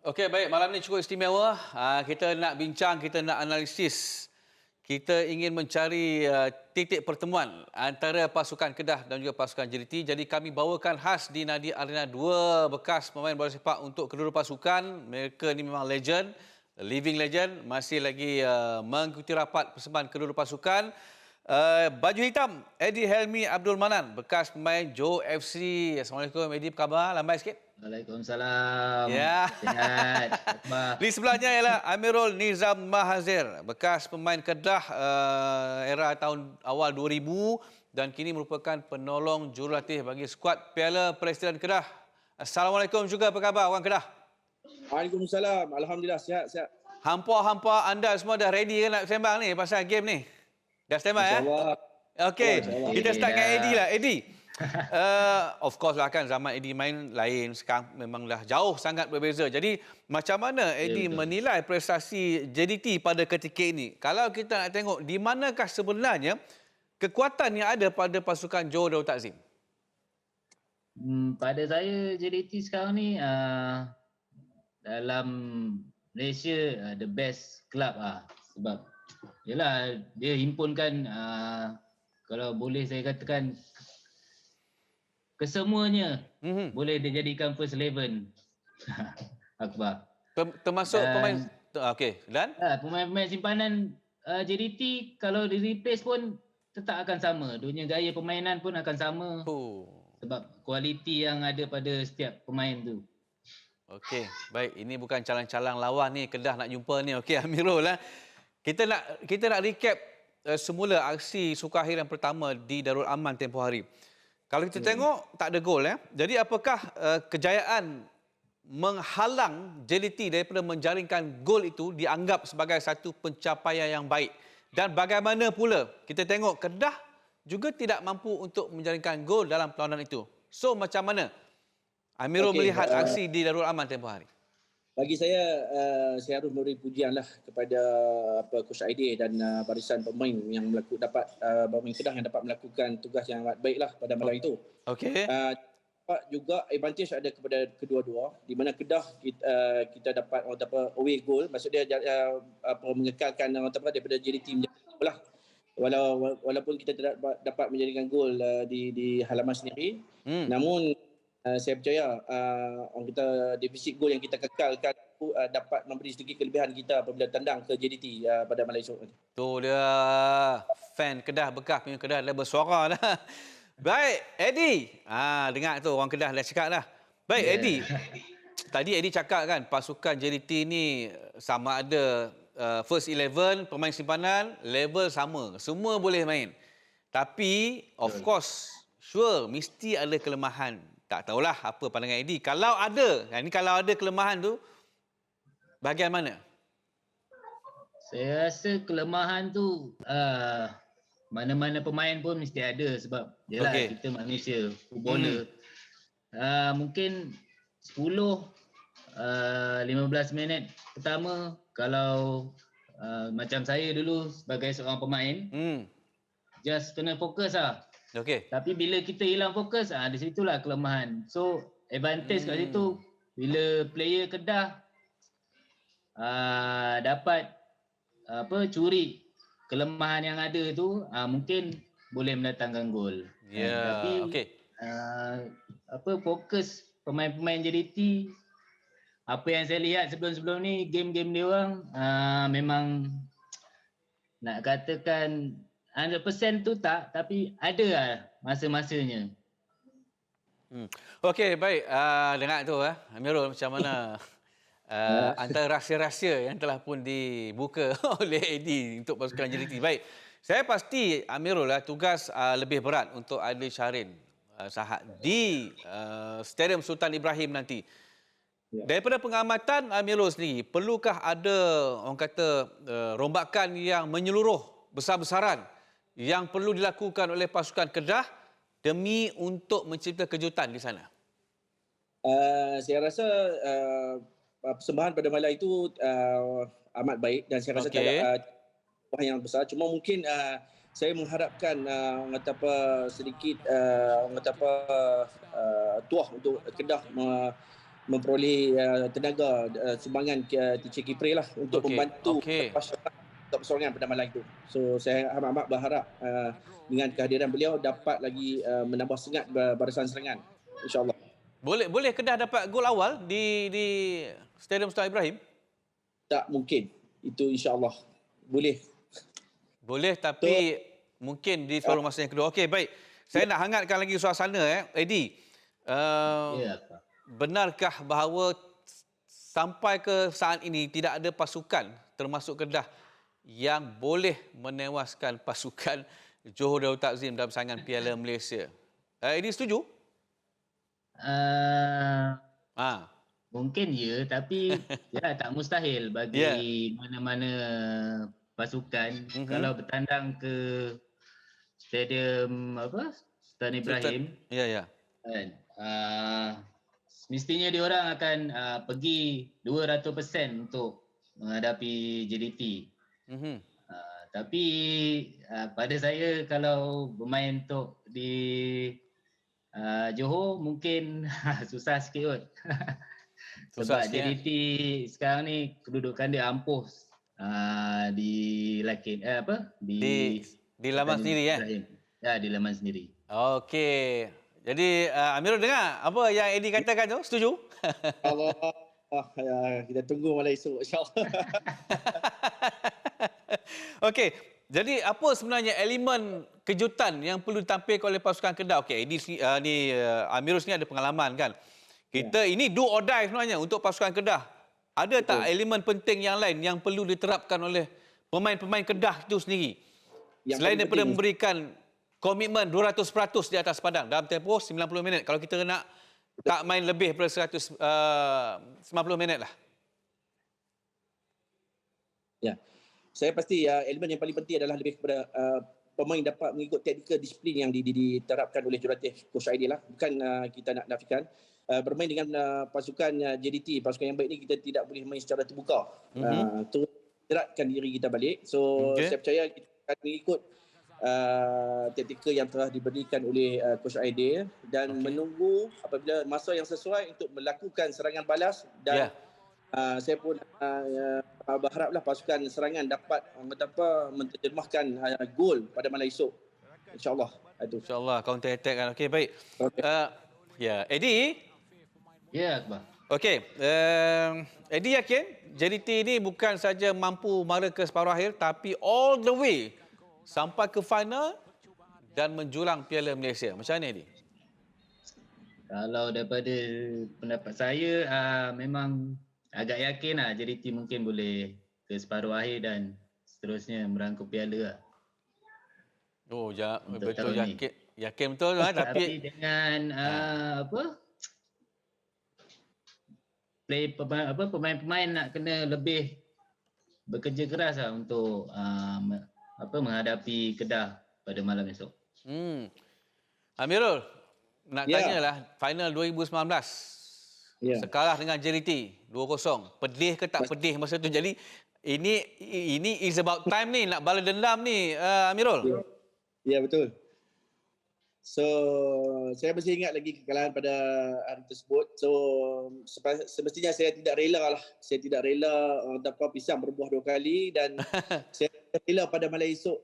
Okey, baik. Malam ni cukup istimewa. Kita nak bincang, kita nak analisis. Kita ingin mencari titik pertemuan antara pasukan Kedah dan juga pasukan JDT. Jadi kami bawakan khas di Nadi Arena dua bekas pemain bola sepak untuk kedua pasukan. Mereka ni memang legend, living legend. Masih lagi mengikuti rapat persembahan kedua pasukan. Baju hitam, Eddie Helmi Abdul Manan, bekas pemain Johor FC. Assalamualaikum Eddie, apa khabar? Lambai sikit. Waalaikumsalam. Ya. Sihat. Khabar. Di sebelahnya ialah Amirul Nizam Mahazir, bekas pemain Kedah era tahun awal 2000 dan kini merupakan penolong jurulatih bagi skuad Piala Presiden Kedah. Assalamualaikum juga, apa khabar orang Kedah? Waalaikumsalam. Alhamdulillah sihat. Hampa-hampa anda semua dah ready ke nak sembang ni pasal game ni? Dah standby ya? InsyaAllah. Okey, InsyaAllah. kita start dengan Dah. Eddie lah. Eddie. Of course lah kan zaman Eddie main lain, sekarang memanglah jauh sangat berbeza. Jadi macam mana Eddie menilai prestasi JDT pada ketika ini? Kalau kita nak tengok di manakah sebenarnya kekuatan yang ada pada pasukan Johor Darul Takzim? Pada saya JDT sekarang ni dalam Malaysia the best club sebab yalah dia himpunkan kalau boleh saya katakan kesemuanya boleh dijadikan first 11. Akbar. Termasuk Dan- pemain. Okey, dan Pemain-pemain simpanan JDT kalau di replace pun tetap akan sama. Dunia gaya permainan pun akan sama sebab kualiti yang ada pada setiap pemain tu. okey, baik. Ini bukan calang-calang lawan ni, Kedah nak jumpa ni. Okey, Amirul lah. Kita nak recap semula aksi Sukakhir yang pertama di Darul Aman tempoh hari. Kalau kita tengok tak ada gol ya. Jadi apakah kejayaan menghalang JDT daripada menjaringkan gol itu dianggap sebagai satu pencapaian yang baik? Dan bagaimana pula kita tengok Kedah juga tidak mampu untuk menjaringkan gol dalam perlawanan itu. So macam mana Amirul Okey, melihat aksi di Darul Aman tempoh hari? Bagi saya harus memberi pujianlah kepada Coach Aidil dan barisan pemain yang pemain Kedah yang dapat melakukan tugas yang amat baiklah pada malam itu. Okey. Juga advantage ada kepada kedua-dua di mana Kedah kita dapat away goal, maksud dia mengekalkan daripada JDT menjadi lah. Walaupun kita tidak dapat menjadikan gol di halaman sendiri, namun saya percaya orang kita defisit gol yang kita kekalkan dapat memberi sedikit kelebihan kita apabila tandang ke JDT pada malam esok. Tu dia, fan Kedah, bekas punya Kedah dah bersuara dah. Baik, Eddie. Dengar tu orang Kedah dah cakap dah. Baik, Eddie. Tadi Eddie cakap kan pasukan JDT ni sama ada first 11, pemain simpanan, level sama. Semua boleh main. Tapi of course, sure mesti ada kelemahan. Tak tahulah apa pandangan Eddie. Kalau ada kelemahan tu bagaimana? Saya rasa kelemahan tu mana-mana pemain pun mesti ada sebab yalah kita manusia, footballer. Mungkin 10 15 minit pertama kalau macam saya dulu sebagai seorang pemain just kena fokus Okey. Tapi bila kita hilang fokus di situlah kelemahan. So advantage kat situ bila player Kedah dapat curi kelemahan yang ada tu mungkin boleh mendatangkan gol. Ya, Tapi okey. fokus pemain-pemain JDT apa yang saya lihat sebelum-sebelum ni game-game dia orang memang nak katakan 100% tu tak, tapi ada lah masa-masanya. Okey, baik. Dengar tu Amirul macam mana antara rahsia-rahsia yang telah pun dibuka oleh Eddie untuk pasukan JDT. Baik. Saya pasti Amirul tugas lebih berat untuk Adil Shahrin Sahad di Stadium Sultan Ibrahim nanti. Daripada pengamatan Amirul sendiri, perlukah ada orang kata rombakan yang menyeluruh besar-besaran yang perlu dilakukan oleh pasukan Kedah demi untuk mencipta kejutan di sana? Saya rasa persembahan pada malam itu amat baik dan saya rasa tak ada perubahan yang besar. Cuma mungkin saya mengharapkan sedikit tuah untuk Kedah memperoleh tenaga sumbangan Teacher Kipre lah untuk membantu untuk persoalan pada malam itu. So saya amat-amat berharap dengan kehadiran beliau dapat lagi menambah semangat barisan serangan, insya-Allah. Boleh Kedah dapat gol awal di Stadium Sultan Ibrahim? Tak mungkin. Itu insya-Allah boleh. Boleh, tapi mungkin di paruh masa yang kedua. Okey, baik. Saya nak hangatkan lagi suasana Eddie. Benarkah bahawa sampai ke saat ini tidak ada pasukan termasuk Kedah yang boleh menewaskan pasukan Johor Darul Takzim dalam persaingan Piala Malaysia? Eddie setuju? Mungkin ya, tapi tak mustahil bagi mana-mana pasukan kalau bertandang ke Stadium Sultan Ibrahim. Kan, mestinya diorang akan pergi 200% untuk menghadapi JDT. Tapi pada saya kalau bermain untuk di Johor mungkin susah sikit kot. Sebab JDT sekarang ni kedudukan dia ampuh di laman sendiri Ya, di laman sendiri. Okey. Jadi Amirul dengar apa yang Eddie katakan tu? Setuju? Allah, kita tunggu malam esok insya-Allah. Okey. Jadi apa sebenarnya elemen kejutan yang perlu ditampilkan oleh pasukan Kedah? Okey, Eddie Amirul ni ada pengalaman kan. Kita ini do or die sebenarnya untuk pasukan Kedah. Ada tak elemen penting yang lain yang perlu diterapkan oleh pemain-pemain Kedah itu sendiri? Selain daripada memberikan komitmen 200% di atas padang dalam tempoh 90 minit. Kalau kita nak tak main lebih daripada 190 minit lah. Ya. Saya pasti elemen yang paling penting adalah lebih kepada pemain dapat mengikut taktikal disiplin yang diterapkan oleh jurulatih Coach Aidil lah. Bukan kita nak nafikan. Bermain dengan pasukan JDT, pasukan yang baik ni kita tidak boleh main secara terbuka. Terus jeratkan diri kita balik. So saya percaya kita akan mengikut taktikal yang telah diberikan oleh Coach Aidil dan menunggu apabila masa yang sesuai untuk melakukan serangan balas dan saya pun berharaplah pasukan serangan dapat menterjemahkan gol pada malam esok. InsyaAllah. InsyaAllah counter attack kan. Okey, baik. Eddie? Ya, Akbar. Okey. Eddie yakin JDT ini bukan saja mampu mara ke separuh akhir tapi all the way sampai ke final dan menjulang Piala Malaysia. Macam mana, Eddie? Kalau daripada pendapat saya, memang agak yakin JDT mungkin boleh ke separuh akhir dan seterusnya merangkul piala. Oh, betul yakin. Yakin betul tapi dengan pemain-pemain nak kena lebih bekerja keras untuk menghadapi Kedah pada malam esok. Amirul, nak tanyalah final 2019. Sekalah dengan JDT 2-0. Pedih ke tak pedih masa tu? Jadi ini is about time ni, nak balas dendam ni, Amirul. Ya, betul. So, saya masih ingat lagi kekalahan pada hari tersebut. So, semestinya saya tidak rela lah. Saya tidak rela pisang berbuah 2 kali dan saya rela pada malam esok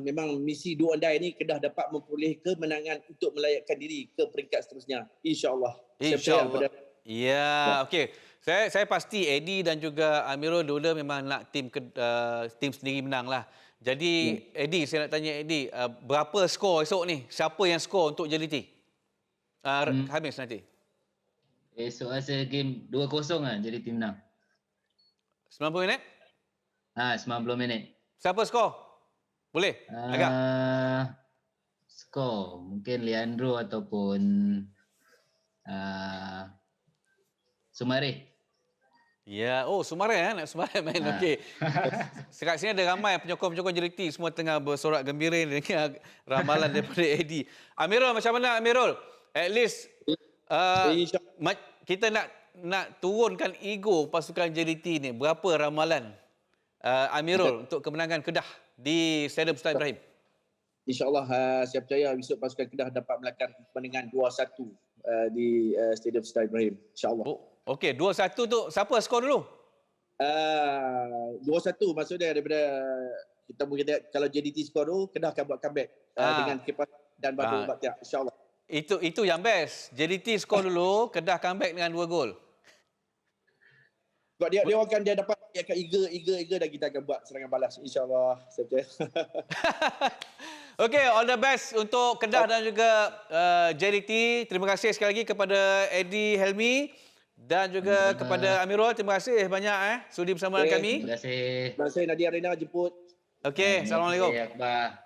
memang misi do or die ni Kedah dapat memperoleh kemenangan untuk melayakkan diri ke peringkat seterusnya. InsyaAllah. InsyaAllah. Ya, okey. Saya pasti Eddie dan juga Amirul dua memang nak tim sendiri menang lah. Jadi Eddie, saya nak tanya Eddie, berapa skor esok ni? Siapa yang skor untuk JDT? Khamis nanti. Esok rasa game 2-0 lah JDT menang. 90 minit? 90 minit. Siapa skor? Boleh? Agak? Skor mungkin Leandro ataupun Sumare. Ya, Sumare nak Sumare main. Okey. Sekat sini ada ramai penyokong-penyokong JDT semua tengah bersorak gembira dengan ramalan daripada Eddie. Amirul, macam mana Amirul? At least kita nak turunkan ego pasukan JDT ni. Berapa ramalan Amirul untuk kemenangan Kedah di Stadium Sultan Ibrahim? InsyaAllah saya percaya besok pasukan Kedah dapat melakar kemenangan 2-1 di Stadium Sultan Ibrahim. InsyaAllah. Okey, 2-1 tu siapa skor dulu? 2-1 maksudnya daripada kita mungkin kalau JDT skor tu Kedah akan buat comeback dengan kipas dan Badung Baktiak insya-Allah. Itu yang best. JDT skor dulu, Kedah comeback dengan 2 gol. Sebab dia dapat dia akan eager dan kita akan buat serangan balas insya-Allah. Saya percaya. Okey, all the best untuk Kedah dan juga JDT. Terima kasih sekali lagi kepada Eddie Helmi dan juga kepada Amirul. Terima kasih banyak sudi bersama dengan kami. Terima kasih. Terima kasih Nadia Rina jemput. Okey, Assalamualaikum. Akbar.